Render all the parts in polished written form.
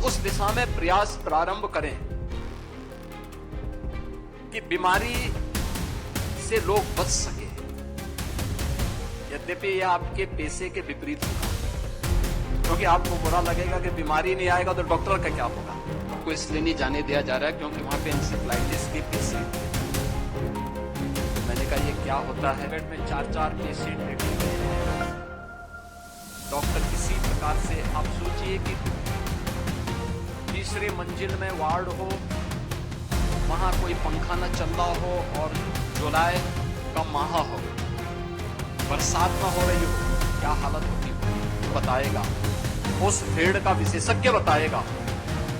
उस दिशा में प्रयास प्रारंभ करें कि बीमारी से लोग बच सके। यद्यपि यह आपके पैसे के विपरीत होगा, क्योंकि आपको बुरा लगेगा कि बीमारी नहीं आएगा तो डॉक्टर का क्या होगा। आपको इसलिए नहीं जाने दिया जा रहा है क्योंकि वहां पे एंसेफेलाइटिस के पेशेंट हैं। मैंने कहा ये क्या होता है। बेड में 4-4 पेशेंट बैठे हुए हैं। डॉक्टर किसी प्रकार से आप सोचिए कि तीसरे मंजिल में वार्ड हो, वहां कोई पंखा न चल रहा हो और जुलाई का माह हो, बरसात न हो रही हो, क्या हालत होती है बताएगा, उस भीड़ का विशेषज्ञ बताएगा।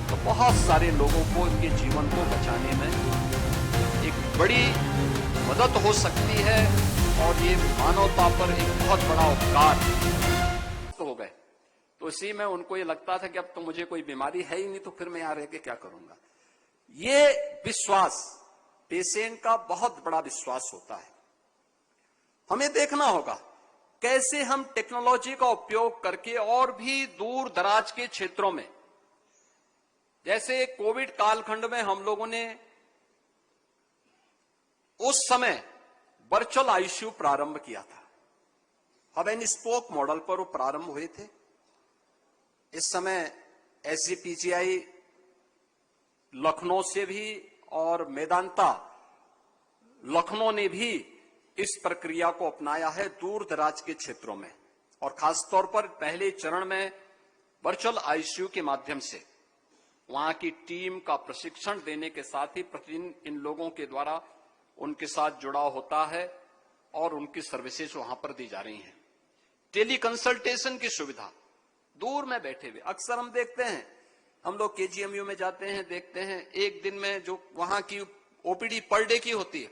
तो बहुत सारे लोगों को इनके जीवन को बचाने में एक बड़ी मदद हो सकती है और ये मानवता पर एक बहुत बड़ा उपकार हो गए। तो इसी में उनको ये लगता था कि अब तो मुझे कोई बीमारी है ही नहीं, तो फिर मैं यहां रह के क्या करूंगा। ये विश्वास पेशेंट का बहुत बड़ा विश्वास होता है। हमें देखना होगा कैसे हम टेक्नोलॉजी का उपयोग करके और भी दूर दराज के क्षेत्रों में, जैसे कोविड कालखंड में हम लोगों ने उस समय वर्चुअल आईसीयू प्रारंभ किया था। हब एंड स्पोक मॉडल पर वो प्रारंभ हुए थे। इस समय एसजीपीजीआई लखनऊ से भी और मेदांता लखनऊ ने भी इस प्रक्रिया को अपनाया है दूर दराज के क्षेत्रों में, और खासतौर पर पहले चरण में वर्चुअल आईसीयू के माध्यम से वहां की टीम का प्रशिक्षण देने के साथ ही प्रतिदिन इन लोगों के द्वारा उनके साथ जुड़ाव होता है और उनकी सर्विसेज वहां पर दी जा रही हैं। टेली कंसल्टेशन की सुविधा, दूर में बैठे हुए अक्सर हम देखते हैं, हम लोग केजीएमयू में जाते हैं, देखते हैं एक दिन में जो वहां की ओपीडी पर डे की होती है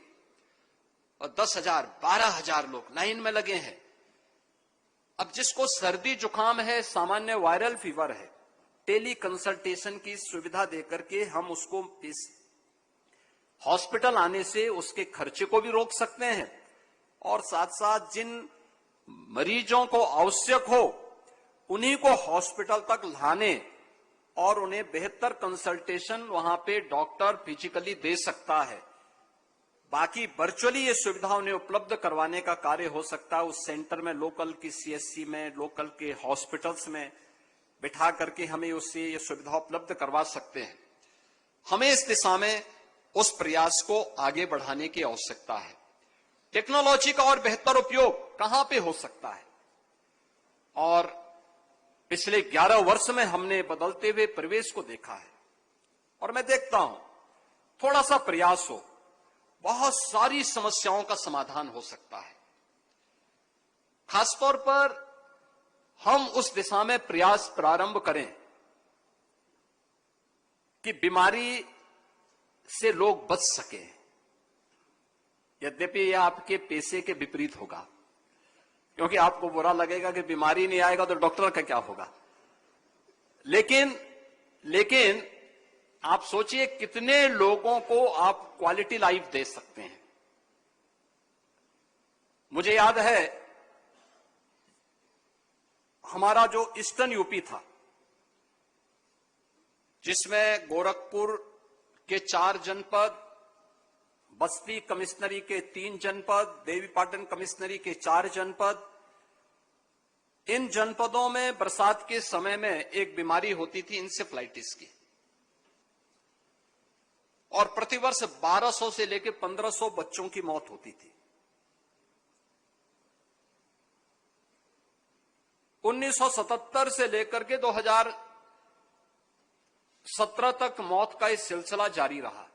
और 10,000 12,000 लोग लाइन में लगे हैं। अब जिसको सर्दी जुकाम है, सामान्य वायरल फीवर है, टेली कंसल्टेशन की सुविधा देकर के हम उसको हॉस्पिटल आने से उसके खर्चे को भी रोक सकते हैं और साथ साथ जिन मरीजों को आवश्यक हो उन्हीं को हॉस्पिटल तक लाने और उन्हें बेहतर कंसल्टेशन वहां पे डॉक्टर फिजिकली दे सकता है। बाकी वर्चुअली ये सुविधा उन्हें उपलब्ध करवाने का कार्य हो सकता है। उस सेंटर में, लोकल की सीएससी में, लोकल के हॉस्पिटल्स में बिठा करके हमें उससे ये सुविधा उपलब्ध करवा सकते हैं। हमें इस दिशा में उस प्रयास को आगे बढ़ाने की आवश्यकता है। टेक्नोलॉजी का और बेहतर उपयोग कहां पे हो सकता है, और पिछले 11 वर्ष में हमने बदलते हुए परिवेश को देखा है और मैं देखता हूं थोड़ा सा प्रयास हो, बहुत सारी समस्याओं का समाधान हो सकता है। खासतौर पर हम उस दिशा में प्रयास प्रारंभ करें कि बीमारी से लोग बच सके। यद्यपि यह आपके पैसे के विपरीत होगा, क्योंकि आपको बुरा लगेगा कि बीमारी नहीं आएगा तो डॉक्टर का क्या होगा। लेकिन आप सोचिए कितने लोगों को आप क्वालिटी लाइफ दे सकते हैं। मुझे याद है हमारा जो ईस्टर्न यूपी था, जिसमें गोरखपुर के 4 जनपद, बस्ती कमिश्नरी के 3 जनपद, देवीपाटन कमिश्नरी के 4 जनपद, इन जनपदों में बरसात के समय में एक बीमारी होती थी इंसेफ्लाइटिस की, और प्रतिवर्ष 1200 से लेकर 1500 बच्चों की मौत होती थी। 1977 से लेकर के 2017 तक मौत का इस सिलसिला जारी रहा।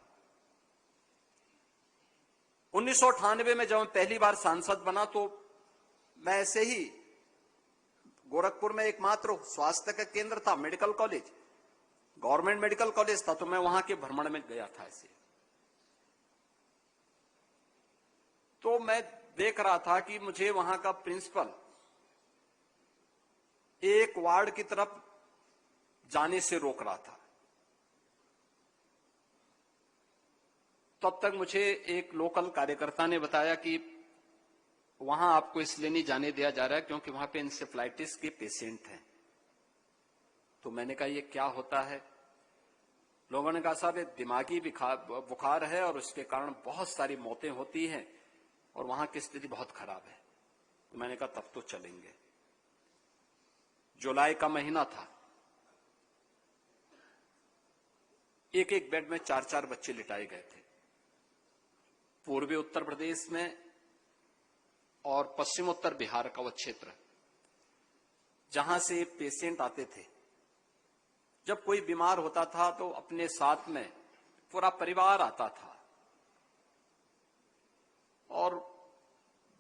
1998 में जब मैं पहली बार सांसद बना तो मैं ऐसे ही गोरखपुर में एकमात्र स्वास्थ्य का केंद्र था, medical college, government medical college था, तो मैं वहां के भ्रमण में गया था ऐसे। तो मैं देख रहा था कि मुझे वहां का प्रिंसिपल एक वार्ड की तरफ जाने से रोक रहा था। तब तक मुझे एक लोकल कार्यकर्ता ने बताया कि वहां आपको इसलिए नहीं जाने दिया जा रहा है क्योंकि वहां पे इंसेफ्लाइटिस के पेशेंट हैं। तो मैंने कहा ये क्या होता है? लोगों ने कहा साहब ये दिमागी बुखार है और उसके कारण बहुत सारी मौतें होती हैं और वहां की स्थिति बहुत खराब है। तो मैंने कहा तब तो चलेंगे। जुलाई का महीना था, एक एक बेड में 4-4 बच्चे लिटाए गए थे। पूर्वी उत्तर प्रदेश में और पश्चिम उत्तर बिहार का वह क्षेत्र जहां से पेशेंट आते थे, जब कोई बीमार होता था तो अपने साथ में पूरा परिवार आता था और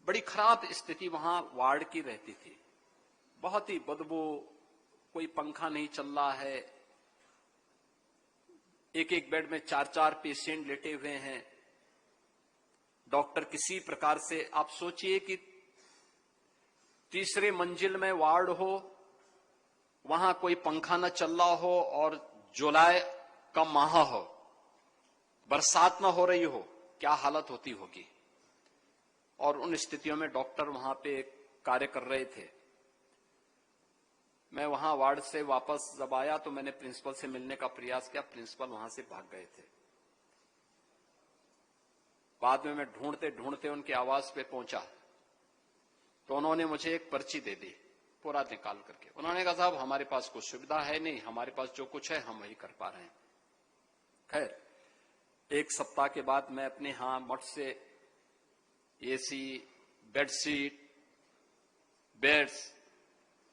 बड़ी खराब स्थिति वहां वार्ड की रहती थी। बहुत ही बदबू, कोई पंखा नहीं चल रहा है, एक एक बेड में 4-4 पेशेंट लेटे हुए हैं। डॉक्टर किसी प्रकार से, आप सोचिए कि तीसरे मंजिल में वार्ड हो, वहां कोई पंखा न चल रहा हो और जुलाई का माह हो, बरसात न हो रही हो, क्या हालत होती होगी। और उन स्थितियों में डॉक्टर वहां पे कार्य कर रहे थे। मैं वहां वार्ड से वापस जब आया तो मैंने प्रिंसिपल से मिलने का प्रयास किया, प्रिंसिपल वहां से भाग गए थे। बाद में मैं ढूंढते ढूंढते उनके आवास पे पहुंचा तो उन्होंने मुझे एक पर्ची दे दी पूरा निकाल करके। उन्होंने कहा साहब हमारे पास कुछ सुविधा है नहीं, हमारे पास जो कुछ है हम वही कर पा रहे हैं। खैर, एक सप्ताह के बाद मैं अपने यहां मठ से AC, bedsheet, beds,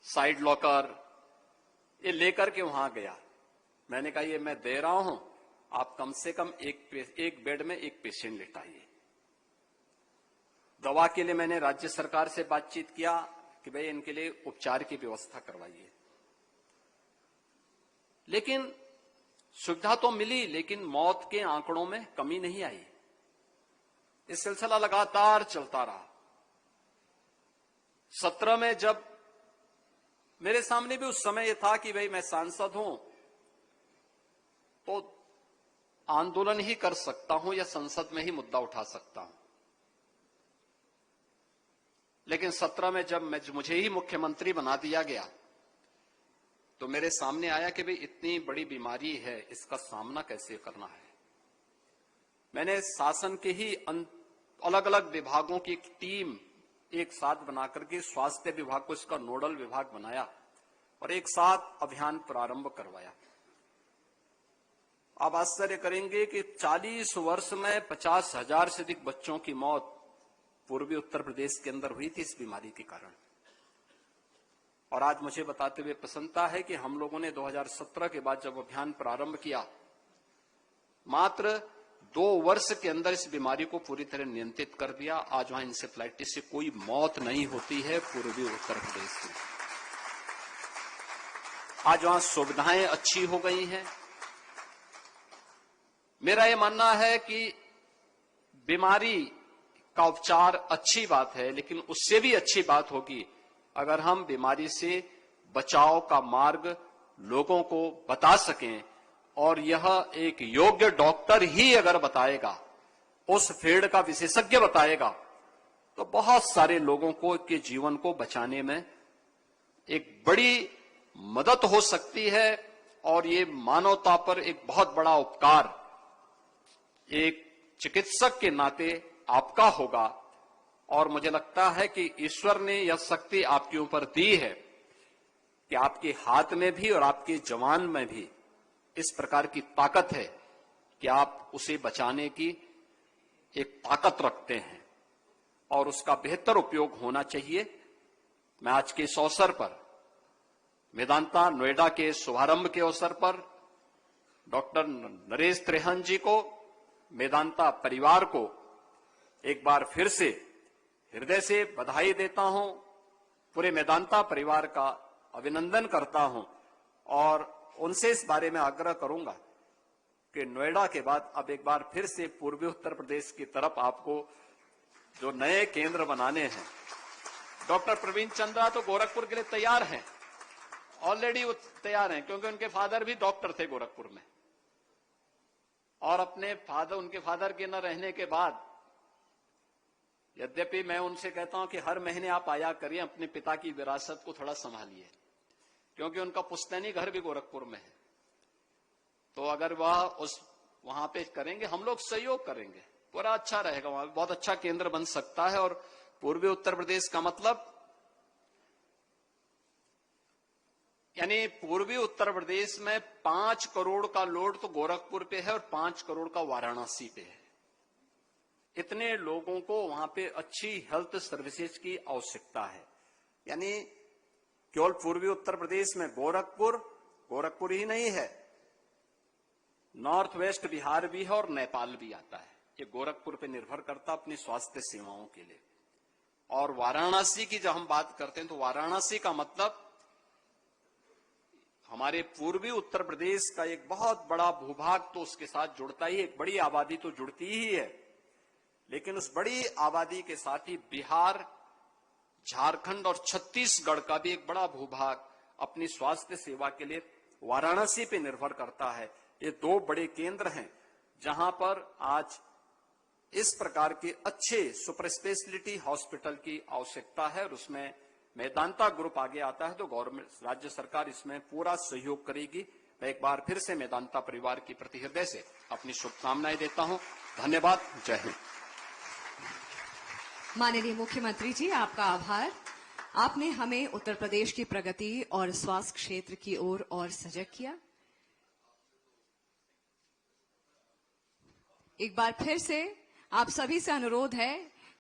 side locker ये लेकर के वहां गया। मैंने कहा ये मैं दे रहा हूं, आप कम से कम एक बेड में एक पेशेंट लेटाइए। दवा के लिए मैंने राज्य सरकार से बातचीत किया कि भाई इनके लिए उपचार की व्यवस्था करवाइए। लेकिन सुविधा तो मिली, लेकिन मौत के आंकड़ों में कमी नहीं आई। ये सिलसिला लगातार चलता रहा। 17 में जब मेरे सामने भी उस समय यह था कि भाई मैं सांसद हूं तो आंदोलन ही कर सकता हूं या संसद में ही मुद्दा उठा सकता हूं। लेकिन 17 में जब मुझे ही मुख्यमंत्री बना दिया गया तो मेरे सामने आया कि भाई इतनी बड़ी बीमारी है, इसका सामना कैसे करना है। मैंने शासन के ही अलग अलग विभागों की एक टीम एक साथ बनाकर के स्वास्थ्य विभाग को इसका नोडल विभाग बनाया और एक साथ अभियान प्रारंभ करवाया। आप आश्चर्य करेंगे कि 40 वर्ष में 50,000 से अधिक बच्चों की मौत पूर्वी उत्तर प्रदेश के अंदर हुई थी इस बीमारी के कारण। और आज मुझे बताते हुए प्रसन्नता है कि हम लोगों ने 2017 के बाद जब अभियान प्रारंभ किया, मात्र 2 वर्ष के अंदर इस बीमारी को पूरी तरह नियंत्रित कर दिया। आज वहां इंसेफ्लाइटिस से कोई मौत नहीं होती है पूर्वी उत्तर प्रदेश में। आज वहां सुविधाएं अच्छी हो गई हैं। मेरा यह मानना है कि बीमारी का उपचार अच्छी बात है, लेकिन उससे भी अच्छी बात होगी अगर हम बीमारी से बचाव का मार्ग लोगों को बता सकें और यह एक योग्य डॉक्टर ही अगर बताएगा, उस फील्ड का विशेषज्ञ बताएगा, तो बहुत सारे लोगों को के जीवन को बचाने में एक बड़ी मदद हो सकती है। और ये मानवता पर एक बहुत बड़ा उपकार एक चिकित्सक के नाते आपका होगा। और मुझे लगता है कि ईश्वर ने यह शक्ति आपके ऊपर दी है कि आपके हाथ में भी और आपके जवान में भी इस प्रकार की ताकत है कि आप उसे बचाने की एक ताकत रखते हैं और उसका बेहतर उपयोग होना चाहिए। मैं आज के इस अवसर पर मेदांता नोएडा के शुभारंभ के अवसर पर डॉक्टर नरेश त्रेहन जी को, मेदांता परिवार को एक बार फिर से हृदय से बधाई देता हूं, पूरे मेदांता परिवार का अभिनंदन करता हूं और उनसे इस बारे में आग्रह करूंगा कि नोएडा के बाद अब एक बार फिर से पूर्वी उत्तर प्रदेश की तरफ आपको जो नए केंद्र बनाने हैं। डॉक्टर प्रवीण चंद्रा तो गोरखपुर के लिए तैयार हैं, ऑलरेडी वो तैयार हैं, क्योंकि उनके फादर भी डॉक्टर थे गोरखपुर में। और उनके फादर के न रहने के बाद, यद्यपि मैं उनसे कहता हूं कि हर महीने आप आया करिए, अपने पिता की विरासत को थोड़ा संभालिए, क्योंकि उनका पुश्तैनी घर भी गोरखपुर में है। तो अगर वह वहां पे करेंगे, हम लोग सहयोग करेंगे, पूरा अच्छा रहेगा, वहां बहुत अच्छा केंद्र बन सकता है। और पूर्वी उत्तर प्रदेश का मतलब यानी पूर्वी उत्तर प्रदेश में 5 करोड़ का लोड तो गोरखपुर पे है और 5 करोड़ का वाराणसी पे है। इतने लोगों को वहां पे अच्छी हेल्थ सर्विसेज की आवश्यकता है। यानी केवल पूर्वी उत्तर प्रदेश में गोरखपुर ही नहीं है, नॉर्थ वेस्ट बिहार भी है और नेपाल भी आता है। ये गोरखपुर पे निर्भर करता अपनी स्वास्थ्य सेवाओं के लिए। और वाराणसी की जब हम बात करते हैं तो वाराणसी का मतलब हमारे पूर्वी उत्तर प्रदेश का एक बहुत बड़ा भूभाग तो उसके साथ जुड़ता ही, एक बड़ी आबादी तो जुड़ती ही है, लेकिन उस बड़ी आबादी के साथ ही बिहार, झारखंड और छत्तीसगढ़ का भी एक बड़ा भूभाग अपनी स्वास्थ्य सेवा के लिए वाराणसी पे निर्भर करता है। ये 2 बड़े केंद्र हैं जहां पर आज इस प्रकार के अच्छे सुपर स्पेशलिटी हॉस्पिटल की आवश्यकता है। और उसमें मेदांता ग्रुप आगे आता है तो गवर्नमेंट, राज्य सरकार इसमें पूरा सहयोग करेगी। मैं एक बार फिर से मेदांता परिवार की प्रति हृदय से अपनी शुभकामनाएं देता हूं। धन्यवाद। जय हिंद। माननीय मुख्यमंत्री जी, आपका आभार। आपने हमें उत्तर प्रदेश की प्रगति और स्वास्थ्य क्षेत्र की ओर और सजग किया। एक बार फिर से आप सभी से अनुरोध है